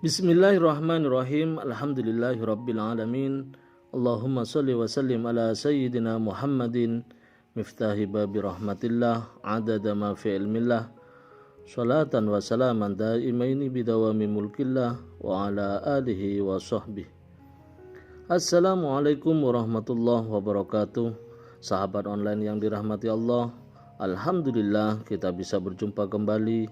Bismillahirrahmanirrahim. Alhamdulillahirabbil alamin. Allahumma shalli wa sallim ala sayyidina Muhammadin miftahi babi rahmatillah adada ma fi ilmillah. Salatan wa salaman daimaini bidawami mulkillah wa ala alihi wa sahbihi. Assalamualaikum warahmatullahi wabarakatuh. Sahabat online yang dirahmati Allah, alhamdulillah kita bisa berjumpa kembali.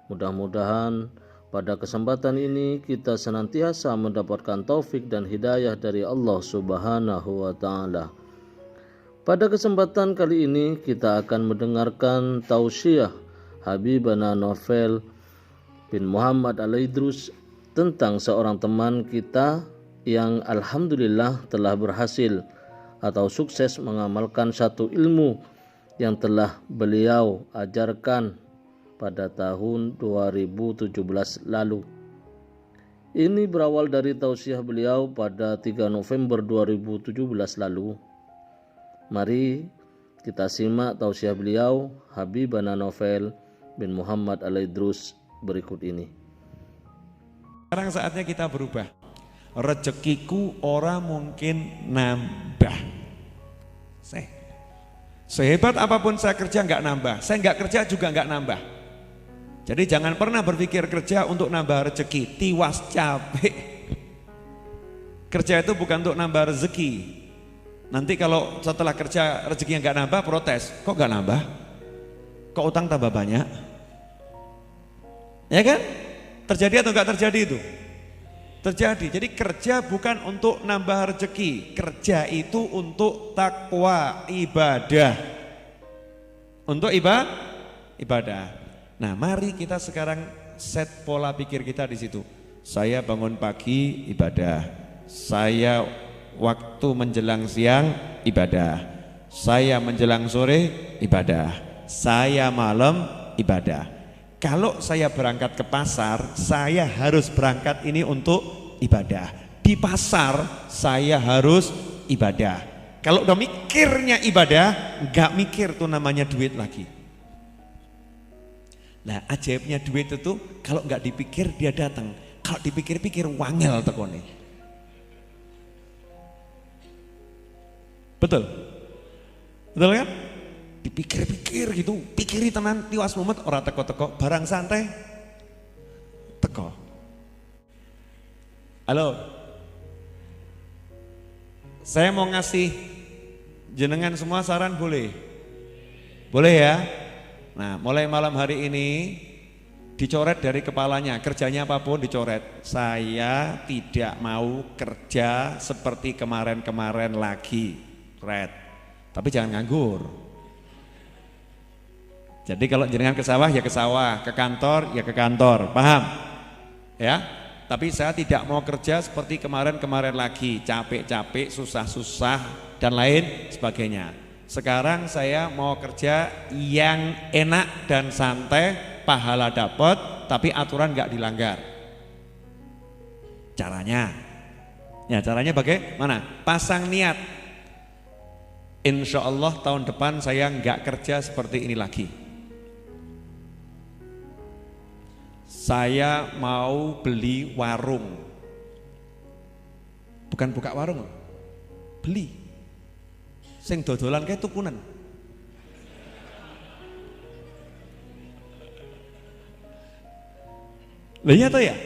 Mudah-mudahan pada kesempatan ini kita senantiasa mendapatkan taufik dan hidayah dari Allah Subhanahu wa taala. Pada kesempatan kali ini kita akan mendengarkan tausiah Habibana Novel bin Muhammad Al-Idrus tentang seorang teman kita yang alhamdulillah telah berhasil atau sukses mengamalkan satu ilmu yang telah beliau ajarkan pada tahun 2017 lalu. Ini berawal dari tausiah beliau pada 3 November 2017 lalu. Mari kita simak tausiah beliau Habibana Novel bin Muhammad Al-Idrus berikut ini. Sekarang saatnya kita berubah. Rezekiku ora mungkin nambah. Sehebat apapun saya kerja nggak nambah. Saya nggak kerja juga nggak nambah. Jadi jangan pernah berpikir kerja untuk nambah rezeki, tiwas capek. Kerja itu bukan untuk nambah rezeki. Nanti kalau setelah kerja rezekinya nggak nambah, protes. Kok nggak nambah? Kok utang tambah banyak? Ya kan? Terjadi atau nggak terjadi itu? Terjadi. Jadi kerja bukan untuk nambah rezeki. Kerja itu untuk takwa, ibadah. Untuk ibadah. Nah, mari kita sekarang set pola pikir kita di situ. Saya bangun pagi ibadah. Saya waktu menjelang siang ibadah. Saya menjelang sore ibadah. Saya malam ibadah. Kalau saya berangkat ke pasar, saya harus berangkat ini untuk ibadah. Di pasar saya harus ibadah. Kalau udah mikirnya ibadah, nggak mikir tuh namanya duit lagi. Nah, ajaibnya duit itu kalau nggak dipikir dia datang, kalau dipikir-pikir wangel tekone. Betul? Betul kan? Dipikir-pikir gitu, pikiri tenan tiwas mumet ora teko-teko, barang santai teko. Halo. Saya mau ngasih jenengan semua saran boleh? Boleh ya? Nah, mulai malam hari ini dicoret dari kepalanya, kerjanya apapun dicoret. Saya tidak mau kerja seperti kemarin-kemarin lagi, red. Tapi jangan nganggur. Jadi kalau jenengan ke sawah ya ke sawah, ke kantor ya ke kantor, paham? Ya. Tapi saya tidak mau kerja seperti kemarin-kemarin lagi, capek-capek, susah-susah dan lain sebagainya. Sekarang saya mau kerja yang enak dan santai, pahala dapat, tapi aturan nggak dilanggar. Caranya, ya caranya bagaimana? Pasang niat. Insya Allah tahun depan saya nggak kerja seperti ini lagi. Saya mau beli warung, bukan buka warung, beli. Sing dodolan kayak tukunan. Lah iya toh ya?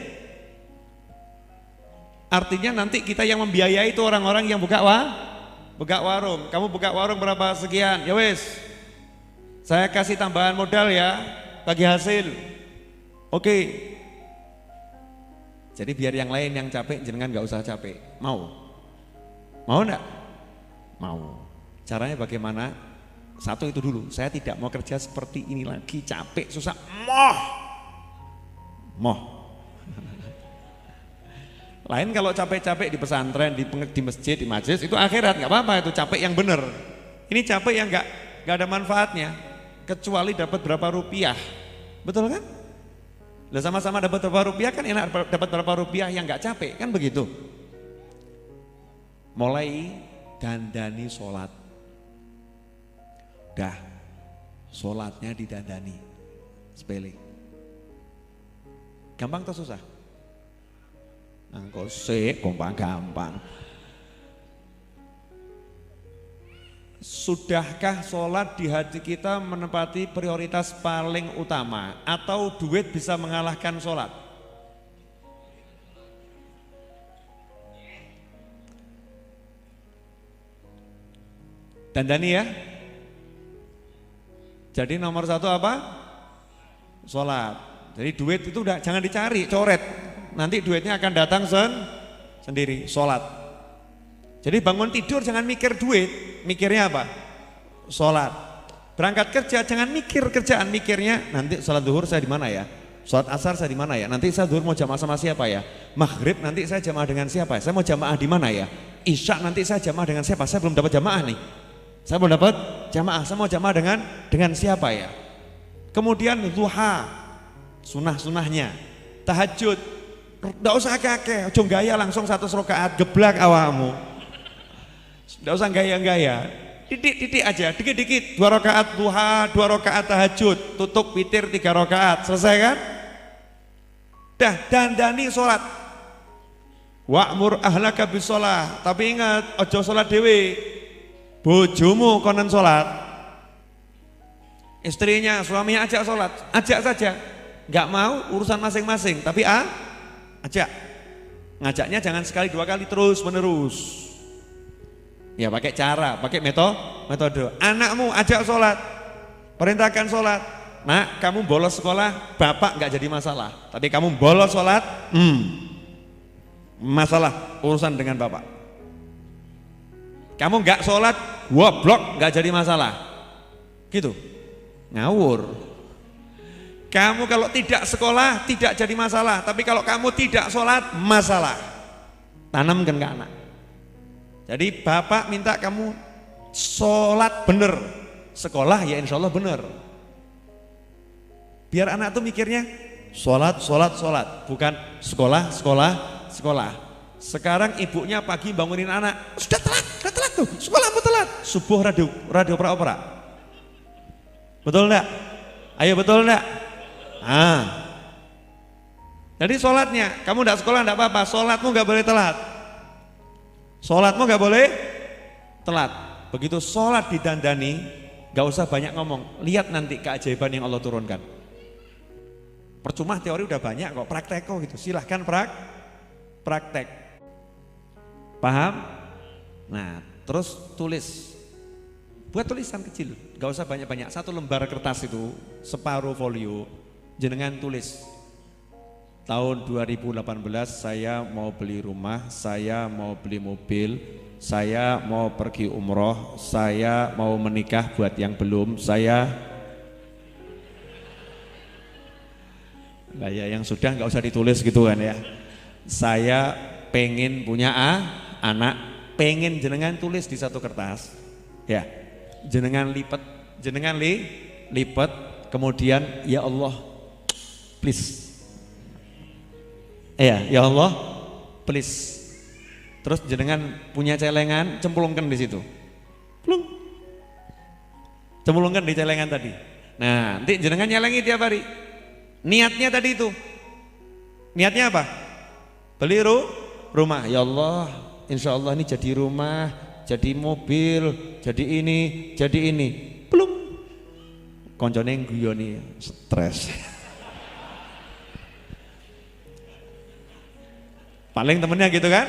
Artinya nanti kita yang membiayai itu orang-orang yang buka warung. Kamu buka warung berapa sekian? Ya wes. Saya kasih tambahan modal ya, bagi hasil. Oke. Jadi biar yang lain yang capek jenengan nggak usah capek. Mau? Mau enggak? Mau. Caranya bagaimana? Satu itu dulu, saya tidak mau kerja seperti ini lagi, capek, susah, moh. Lain kalau capek-capek di pesantren, di masjid, di majelis, itu akhirat, nggak apa-apa, itu capek yang bener. Ini capek yang nggak ada manfaatnya, kecuali dapat berapa rupiah, betul kan? Lah sama-sama dapat berapa rupiah kan enak, dapat berapa rupiah yang nggak capek, kan begitu. Mulai dandani sholat, dah sholatnya didandani, sepele, gampang atau susah? Kok sih gampang. Sudahkah sholat di hati kita menempati prioritas paling utama atau duit bisa mengalahkan sholat? Dandani ya. Jadi nomor satu apa? Sholat. Jadi duit itu udah jangan dicari, coret. Nanti duitnya akan datang sendiri, sholat. Jadi bangun tidur jangan mikir duit, mikirnya apa? Sholat. Berangkat kerja jangan mikir kerjaan, mikirnya nanti sholat duhur saya di mana ya? Sholat asar saya di mana ya? Nanti saya duhur mau jamaah sama siapa ya? Maghrib nanti saya jamaah dengan siapa? Saya mau jamaah di mana ya? Isya nanti saya jamaah dengan siapa? Saya belum dapat jamaah nih. Saya belum dapat jamaah, saya mau jamaah dengan siapa ya? Kemudian duha, sunah-sunahnya, tahajud. Nggak usah kakek, ojo gaya langsung 100 rakaat geblak awakmu. Nggak usah gaya-gaya, didik aja, dikit-dikit. 2 rakaat duha, 2 rakaat tahajud, tutup witir 3 rakaat, selesai kan? Dah dandani sholat. Wa'mur ahlaka bisolah, tapi ingat ojo sholat dewe. Bojomu konon sholat, istrinya, suaminya ajak sholat, ajak saja. Nggak mau urusan masing-masing, tapi ajak. Ngajaknya jangan sekali 2 kali terus menerus. Ya pakai cara, pakai metode. Anakmu ajak sholat, perintahkan sholat. Nak, kamu bolos sekolah, bapak nggak jadi masalah. Tapi kamu bolos sholat, masalah urusan dengan bapak. Kamu nggak sholat, goblok, nggak jadi masalah. Gitu, ngawur. Kamu kalau tidak sekolah tidak jadi masalah, tapi kalau kamu tidak sholat masalah. Tanamkan ke anak. Jadi bapak minta kamu sholat bener, sekolah ya insya Allah bener. Biar anak tuh mikirnya sholat, bukan sekolah. Sekarang ibunya pagi bangunin anak, sudah telat tuh, sekolahmu telat. Subuh radio opera. Betul enggak? Ayo betul enggak? Jadi sholatnya, kamu enggak sekolah enggak apa-apa, sholatmu enggak boleh telat. Sholatmu enggak boleh telat. Begitu sholat didandani, enggak usah banyak ngomong, lihat nanti keajaiban yang Allah turunkan. Percuma teori udah banyak kok, praktek kok gitu, silahkan praktek. Paham? Nah, terus tulis. Buat tulisan kecil, gak usah banyak-banyak. 1 lembar kertas itu, separuh folio, jenengan tulis. Tahun 2018 saya mau beli rumah, saya mau beli mobil, saya mau pergi umroh, saya mau menikah buat yang belum, nah ya yang sudah gak usah ditulis gitu kan ya. Saya pengen punya anak, pengen jenengan tulis di 1 kertas ya, jenengan lipat, kemudian ya Allah please ya Allah please, terus jenengan punya celengan, cemplungkan di situ, cemplungkan di celengan tadi. Nah nanti jenengan nyelengi tiap hari, niatnya tadi itu, niatnya apa? Beli rumah, ya Allah, insya Allah ini jadi rumah, jadi mobil, jadi ini, belum. Koncone guyoni stres. Paling temennya gitu kan,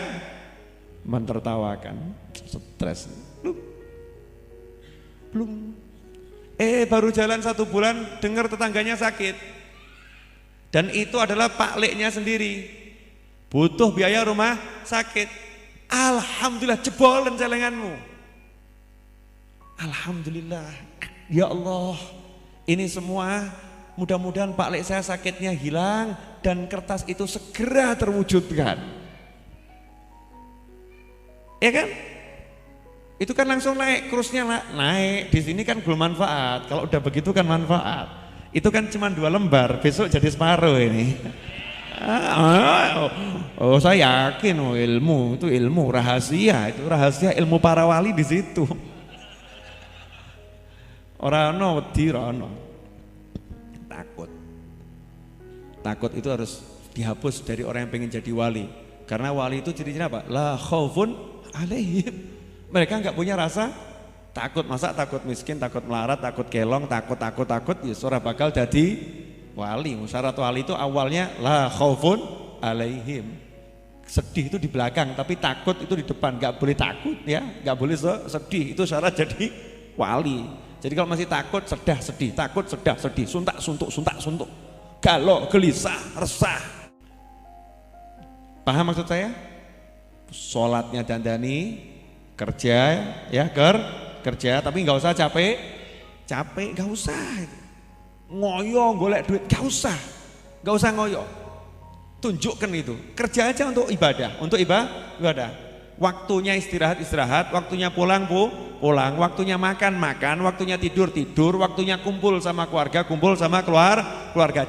mentertawakan, stres. Belum. Baru jalan 1 bulan, dengar tetangganya sakit, dan itu adalah Pak Leknya sendiri. Butuh biaya rumah sakit. Alhamdulillah jebolan celenganmu. Alhamdulillah. Ya Allah, ini semua mudah-mudahan Pak Lek saya sakitnya hilang dan kertas itu segera terwujudkan. Ya kan? Itu kan langsung naik, krusnya naik. Di sini kan belum manfaat. Kalau udah begitu kan manfaat. Itu kan cuma 2 lembar, besok jadi separuh ini. Oh, saya yakin ilmu itu ilmu rahasia, itu rahasia ilmu para wali di situ. Orang no wedi rono. Takut itu harus dihapus dari orang yang pengen jadi wali. Karena wali itu ciri-cirinya apa? La khaufun alaihim. Mereka nggak punya rasa takut, masa takut miskin, takut melarat, takut kelong, takut, ya surah bakal jadi wali. Syarat wali itu awalnya la khaufun alaihim. Sedih itu di belakang, tapi takut itu di depan. Nggak boleh takut ya, nggak boleh sedih. Itu syarat jadi wali. Jadi kalau masih takut, sedih, takut, sedih, suntak, suntuk, galau, gelisah, resah. Paham maksud saya? Sholatnya dandani, kerja ya kerja, tapi nggak usah capek, nggak usah ngoyo golek duit, nggak usah ngoyo, tunjukkan itu, kerja aja untuk ibadah, waktunya istirahat, waktunya pulang, waktunya makan, waktunya tidur, waktunya kumpul sama keluarga.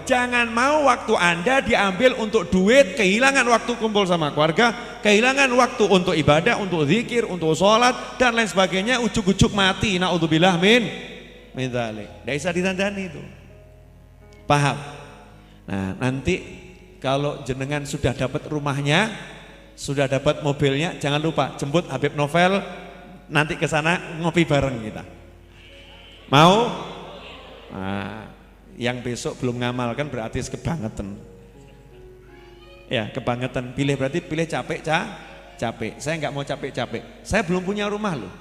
Jangan mau waktu Anda diambil untuk duit, kehilangan waktu kumpul sama keluarga, kehilangan waktu untuk ibadah, untuk zikir, untuk sholat dan lain sebagainya, ujuk-ujuk mati. Naudzubillah min dzalik. Tidak bisa ditandani itu. Paham? Nah, nanti kalau jenengan sudah dapat rumahnya, sudah dapat mobilnya, jangan lupa jemput Habib Novel, nanti ke sana ngopi bareng kita. Mau? Nah, yang besok belum ngamalkan berarti kebangetan. Ya, kebangetan. Berarti pilih capek. Saya nggak mau capek. Saya belum punya rumah loh.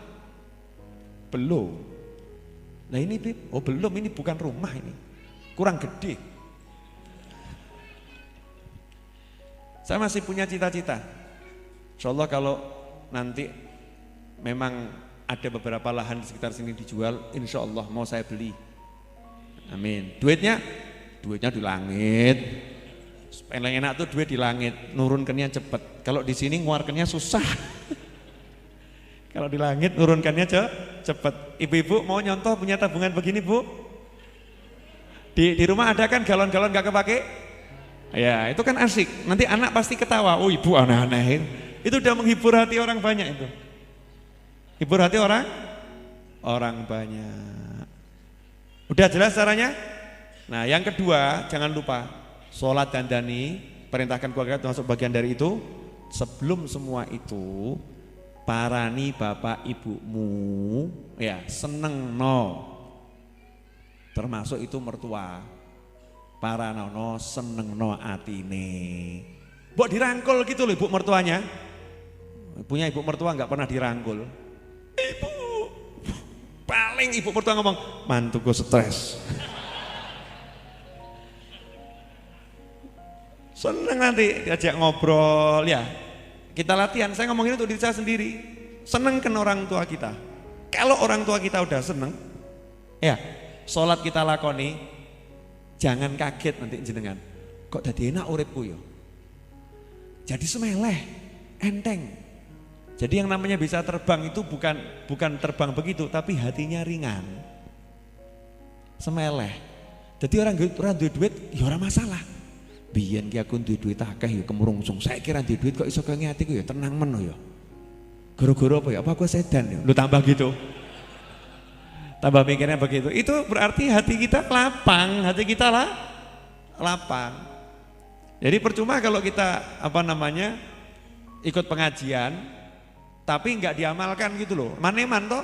Belum. Nah ini Bib, oh belum, ini bukan rumah ini. Kurang gede. Saya masih punya cita-cita. Insyaallah kalau nanti memang ada beberapa lahan di sekitar sini dijual, insyaallah mau saya beli. Amin. Duitnya di langit. Paling enak tuh duit di langit, nurunkannya cepet. Kalau di sini ngeluarkannya susah. Kalau di langit nurunkannya cepet. Ibu-ibu mau nyontoh punya tabungan begini Bu? Di rumah ada kan galon-galon gak kepake? Ya itu kan asik. Nanti anak pasti ketawa. Oh ibu aneh-aneh. Itu udah menghibur hati orang banyak itu. Hibur hati orang banyak. Udah jelas caranya? Nah yang kedua jangan lupa sholat dandani, perintahkan keluarga termasuk bagian dari itu. Sebelum semua itu parani bapak ibumu ya seneng no. Termasuk itu mertua. Paranono seneng no atine. Mbok dirangkul gitu loh ibu mertuanya. Punya ibu mertua nggak pernah dirangkul. Ibu, paling ibu mertua ngomong, mantuku stres. Seneng nanti diajak ngobrol ya. Kita latihan, saya ngomongin untuk diri saya sendiri. Seneng kan orang tua kita. Kalau orang tua kita udah seneng, ya sholat kita lakoni, jangan kaget nanti jenengan. Kok dadi enak uripku ya? Jadi semeleh, enteng. Jadi yang namanya bisa terbang itu bukan terbang begitu, tapi hatinya ringan. Semeleh. Jadi orang duit ya ora masalah. Biyen ki aku duit akeh ya kemurungsung. Saya kira duit kok iso kenge atiku ya tenang meno ya. Gara-gara apa ya? Apa aku sedan ya? Lu tambah gitu. Tambah mikirnya begitu. Itu berarti hati kita lapang, lapang. Jadi percuma kalau kita ikut pengajian tapi nggak diamalkan gitu loh. Maneman toh?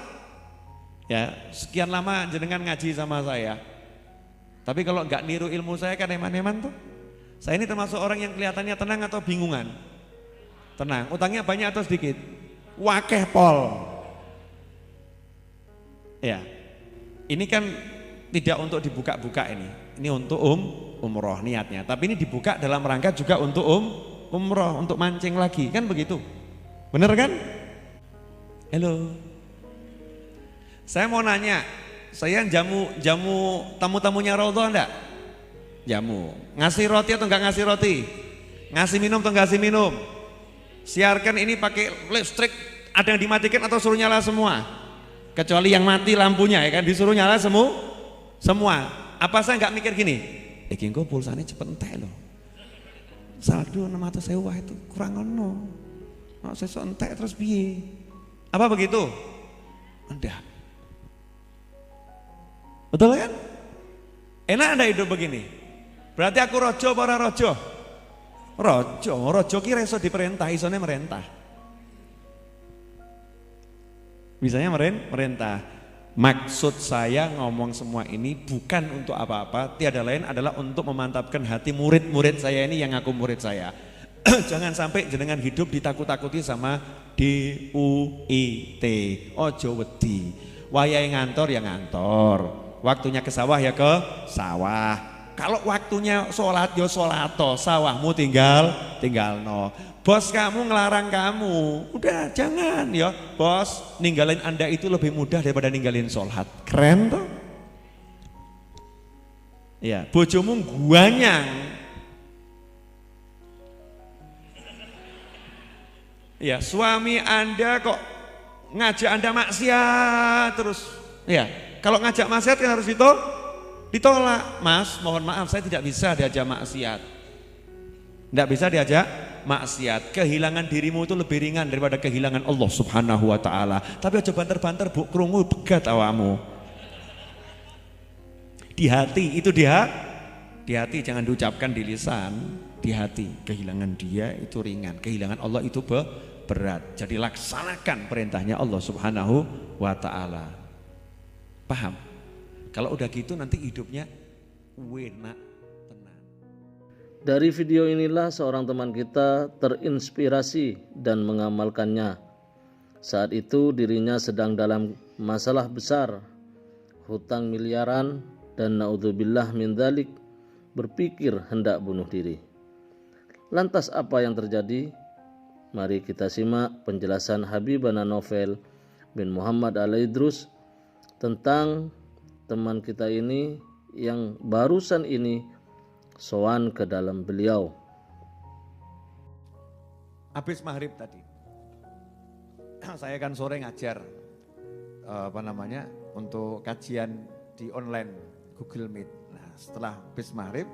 Ya, sekian lama jenengan ngaji sama saya. Tapi kalau nggak niru ilmu saya kan eman-eman toh? Saya ini termasuk orang yang kelihatannya tenang atau bingungan? Tenang. Utangnya banyak atau sedikit? Wakeh pol. Ya. Ini kan tidak untuk dibuka-buka ini. Ini untuk umroh niatnya. Tapi ini dibuka dalam rangka juga untuk umroh, untuk mancing lagi. Kan begitu? Bener kan? Halo. Saya mau nanya, saya jamu tamu-tamunya Raudhah enggak? Jamu. Ngasih roti atau enggak ngasih roti? Ngasih minum atau enggak ngasih minum? Siarkan ini pakai listrik Ada yang dimatikan atau suruh nyala semua? Kecuali yang mati lampunya ya kan, disuruh nyala semua. Apa saya nggak mikir gini? Iki engko pulsane cepet entek loh. Saldo 600.000 itu kurang ono. Nek sesuk entek terus piye? Apa begitu? Enggak. Betul kan? Enak anda hidup begini? Berarti aku rojo apa ora rojo? Rojo kira iso diperintah, isone merentah. Bisanya merentah. Maksud saya ngomong semua ini bukan untuk apa-apa, tiada lain adalah untuk memantapkan hati murid-murid saya ini yang ngaku murid saya. Jangan sampai jenengan hidup ditakut-takuti sama DUIT. Ojo wedi. Wayahe ngantor ya ngantor. Waktunya ke sawah ya ke sawah. Kalau waktunya sholat ya sholato, sawahmu tinggal no. Bos kamu ngelarang kamu, udah jangan ya. Bos, ninggalin Anda itu lebih mudah daripada ninggalin sholat. Keren tuh. Ya, bojomu guanyang. Ya, suami Anda kok ngajak Anda maksiat terus. Ya, kalau ngajak maksiat kan harus ditolak. Mas, mohon maaf saya tidak bisa diajak maksiat. Tidak bisa diajak maksiat. Kehilangan dirimu itu lebih ringan daripada kehilangan Allah Subhanahu wa taala. Tapi aja banter-banter bu krungu begat awamu. Di hati itu di hati jangan diucapkan di lisan, di hati. Kehilangan dia itu ringan, kehilangan Allah itu berat. Jadi laksanakan perintahnya Allah Subhanahu wa taala. Paham? Kalau udah gitu nanti hidupnya enak. Dari video inilah seorang teman kita terinspirasi dan mengamalkannya. Saat itu dirinya sedang dalam masalah besar, hutang miliaran dan naudzubillah min dzalik, berpikir hendak bunuh diri. Lantas apa yang terjadi? Mari kita simak penjelasan Habibana Novel bin Muhammad Al-Idrus tentang teman kita ini yang barusan ini sowan ke dalam beliau. Habis maghrib tadi, saya kan sore ngajar untuk kajian di online Google Meet. Nah, setelah habis maghrib,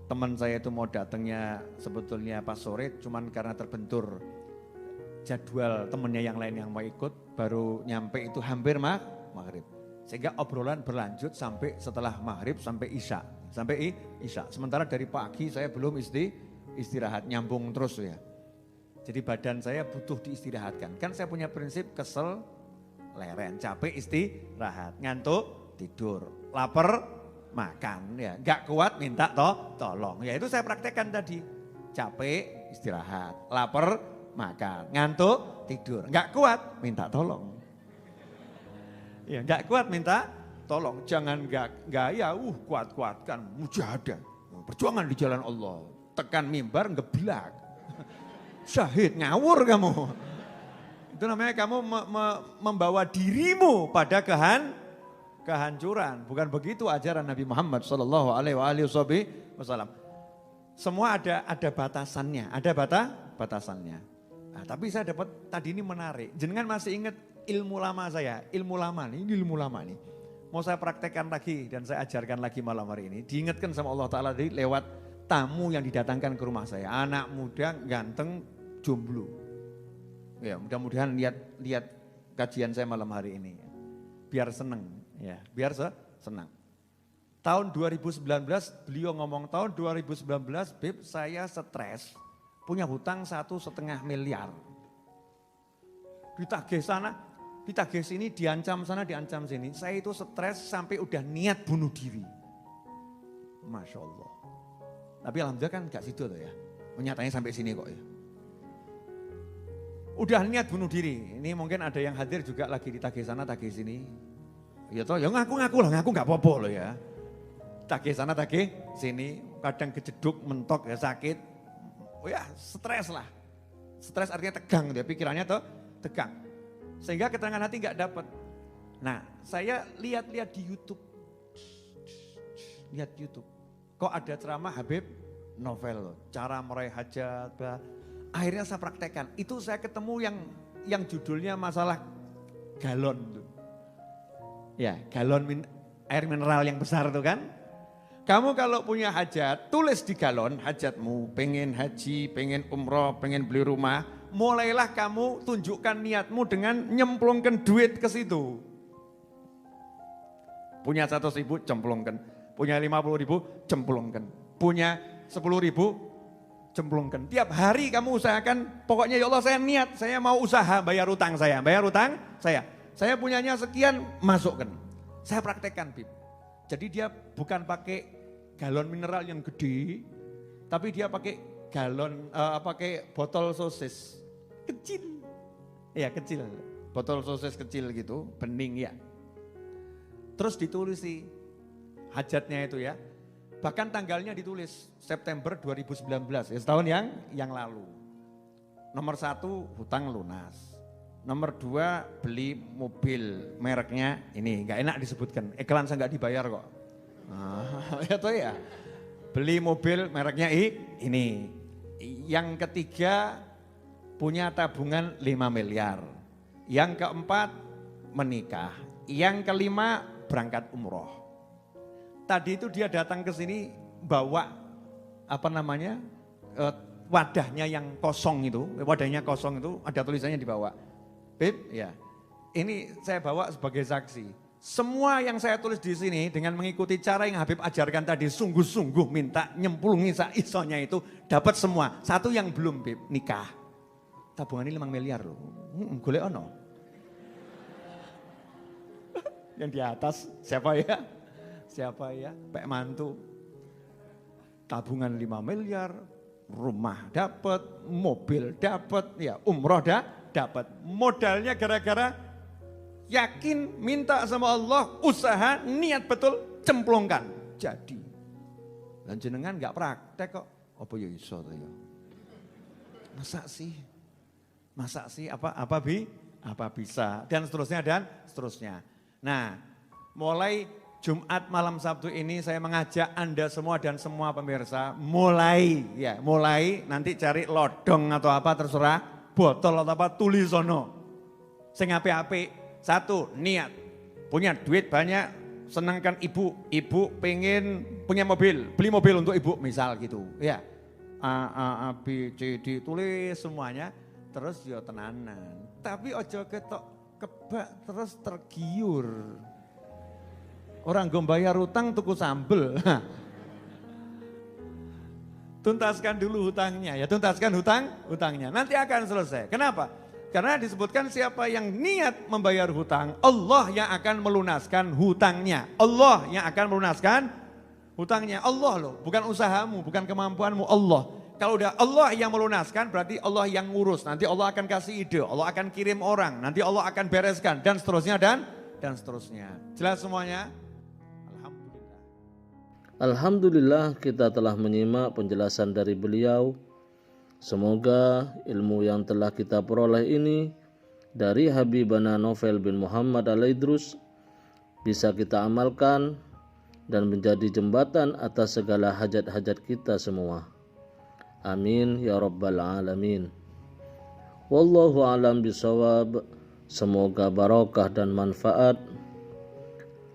teman saya itu mau datangnya sebetulnya pas sore, cuman karena terbentur jadwal temennya yang lain yang mau ikut, baru nyampe itu hampir maghrib. Sehingga obrolan berlanjut sampai setelah maghrib sampai isya. Sementara dari pagi saya belum istirahat, nyambung terus ya. Jadi badan saya butuh diistirahatkan. Kan saya punya prinsip kesel, leren, capek istirahat, ngantuk tidur, lapar makan ya. Gak kuat minta tolong. Ya itu saya praktekkan tadi. Capek istirahat, lapar makan, ngantuk tidur. Gak kuat minta tolong. Ya gak kuat minta tolong, jangan gaya, kuat-kuatkan, mujahadah, perjuangan di jalan Allah, tekan mimbar ngeblak, syahid ngawur kamu. Itu namanya kamu membawa dirimu pada kehancuran. Bukan begitu ajaran Nabi Muhammad Sallallahu Alaihi Wasallam. Semua ada batasannya, ada batasannya. Nah, tapi saya dapat tadi ini menarik. Jenengan masih ingat ilmu lama saya, ilmu lama nih. Mau saya praktekkan lagi dan saya ajarkan lagi malam hari ini. Diingatkan sama Allah Ta'ala lewat tamu yang didatangkan ke rumah saya. Anak muda, ganteng, jomblo. Ya mudah-mudahan lihat kajian saya malam hari ini. Biar seneng, ya biar senang. Tahun 2019 beliau ngomong tahun 2019 Beb saya stres. Punya hutang 1,5 miliar. Ditagih sana. Ditagih sini, diancam sana, diancam sini. Saya itu stres sampai udah niat bunuh diri. Masya Allah. Tapi alhamdulillah kan gak situ tuh ya. Nyatanya sampai sini kok ya. Udah niat bunuh diri. Ini mungkin ada yang hadir juga lagi ditagih sana, tagih sini. Ya toh, ya ngaku-ngaku lah, ngaku gak apa-apa loh ya. Tagih sana, tagih sini. Kadang kejeduk, mentok ya sakit. Oh ya stres lah. Stres artinya tegang dia, pikirannya tuh tegang. Sehingga ketenangan hati nggak dapat. Nah, saya lihat-lihat di YouTube. Lihat YouTube. Kok ada ceramah Habib Novel, cara meraih hajat, Akhirnya saya praktekkan. Itu saya ketemu yang judulnya masalah galon. Ya, galon air mineral yang besar itu kan. Kamu kalau punya hajat, tulis di galon hajatmu. Pengen haji, pengen umroh, pengen beli rumah. Mulailah kamu tunjukkan niatmu dengan nyemplungkan duit ke situ. Punya 100.000, cemplungkan. Punya 50.000, cemplungkan. Punya 10.000, cemplungkan. Tiap hari kamu usahakan, pokoknya ya Allah saya niat, saya mau usaha bayar utang saya. Bayar utang saya. Saya punyanya sekian, masukkan. Saya praktekkan, Bib. Jadi dia bukan pakai galon mineral yang gede, tapi dia pakai pakai botol sosis kecil. Ya kecil, botol sosis kecil gitu, bening ya. Terus ditulis sih hajatnya itu ya. Bahkan tanggalnya ditulis September 2019, ya setahun yang lalu. Nomor 1 hutang lunas. Nomor 2 beli mobil mereknya ini, gak enak disebutkan, iklan saya gak dibayar kok. Ya toh ya, beli mobil mereknya ini. Yang ketiga punya tabungan 5 miliar. Yang keempat menikah. Yang kelima berangkat umroh. Tadi itu dia datang ke sini bawa wadahnya yang kosong itu, ada tulisannya di bawah. Bib, ya. Ini saya bawa sebagai saksi. Semua yang saya tulis di sini dengan mengikuti cara yang Habib ajarkan tadi, sungguh-sungguh minta nyemplungi isonya itu dapat semua. Satu yang belum, Bib, nikah. Tabungannya 5 miliar loh. Golek ono. Yang di atas siapa ya? Pak mantu. Tabungan 5 miliar, rumah dapat, mobil dapat, ya umroh dapat. Modalnya gara-gara yakin minta sama Allah, usaha, niat betul, cemplungkan. Jadi. Dan jenengan enggak praktek kok. Apa ya iso to ya? Masa sih apa bisa dan seterusnya. Nah, mulai Jumat malam Sabtu ini saya mengajak Anda semua dan semua pemirsa mulai nanti cari lodong atau apa terserah, botol atau apa tulis sono. Sing apik-apik. 1, niat. Punya duit banyak, senangkan ibu pengen punya mobil, beli mobil untuk ibu misal gitu. Ya. A B C D tulis semuanya terus ya tenanan. Tapi ojo ketok kebak terus tergiur. Orang gue bayar utang tuku sambel. Tuntaskan dulu hutangnya ya, tuntaskan hutangnya. Nanti akan selesai. Kenapa? Karena disebutkan siapa yang niat membayar hutang, Allah yang akan melunaskan hutangnya. Allah yang akan melunaskan hutangnya. Allah loh, bukan usahamu, bukan kemampuanmu, Allah. Kalau udah Allah yang melunaskan berarti Allah yang ngurus. Nanti Allah akan kasih ide, Allah akan kirim orang, nanti Allah akan bereskan dan seterusnya dan seterusnya. Jelas semuanya? Alhamdulillah kita telah menyimak penjelasan dari beliau. Semoga ilmu yang telah kita peroleh ini dari Habibana Novel bin Muhammad Al-Idrus bisa kita amalkan dan menjadi jembatan atas segala hajat-hajat kita semua. Amin ya rabbal alamin. Wallahu a'lam bishawab. Semoga barokah dan manfaat.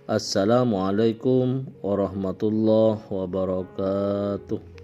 Assalamualaikum warahmatullahi wabarakatuh.